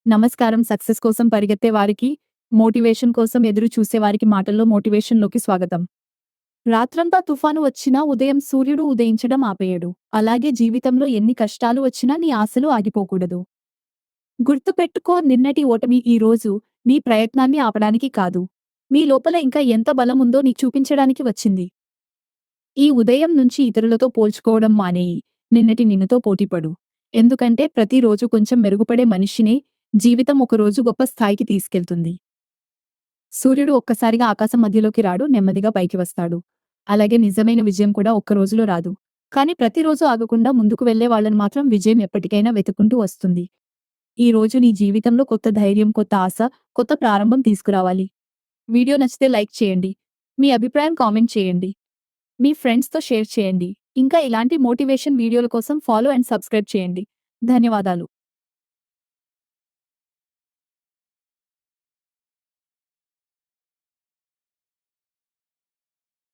నమస్కారం. సక్సెస్ కోసం పరిగెత్తే వారికి, మోటివేషన్ కోసం ఎదురు చూసేవారికి మాటల్లో మోటివేషన్‌లోకి స్వాగతం. రాత్రంతా తుఫాను వచ్చినా ఉదయం సూర్యుడు ఉదయించడం ఆపేయడు. అలాగే జీవితంలో ఎన్ని కష్టాలు వచ్చినా నీ ఆశలు ఆగిపోకూడదు. గుర్తుపెట్టుకో, నిన్నటి ఓటమి ఈ రోజు నీ ప్రయత్నాన్ని ఆపడానికి కాదు. మీ లోపల ఇంకా ఎంత బలం ఉందో నీకు చూపించడానికి వచ్చింది. ఈ ఉదయం నుంచి ఇతరులతో పోల్చుకోవడం మానేయి. నిన్నటి నిన్నుతో పోటీపడు. ఎందుకంటే ప్రతిరోజు కొంచెం మెరుగుపడే మనిషినే జీవితం ఒకరోజు గొప్ప స్థాయికి తీసుకెళ్తుంది. సూర్యుడు ఒక్కసారిగా ఆకాశం మధ్యలోకి రాడు, నెమ్మదిగా పైకి వస్తాడు. అలాగే నిజమైన విజయం కూడా ఒక్క రోజులో రాదు. కానీ ప్రతిరోజు ఆగకుండా ముందుకు వెళ్లే వాళ్ళని మాత్రం విజయం ఎప్పటికైనా వెతుక్కుంటూ వస్తుంది. ఈ రోజు నీ జీవితంలో కొత్త ధైర్యం, కొత్త ఆశ, కొత్త ప్రారంభం తీసుకురావాలి. వీడియో నచ్చితే లైక్ చేయండి. మీ అభిప్రాయం కామెంట్ చేయండి. మీ ఫ్రెండ్స్‌తో షేర్ చేయండి. ఇంకా ఇలాంటి మోటివేషన్ వీడియోల కోసం ఫాలో అండ్ సబ్స్క్రైబ్ చేయండి. ధన్యవాదాలు.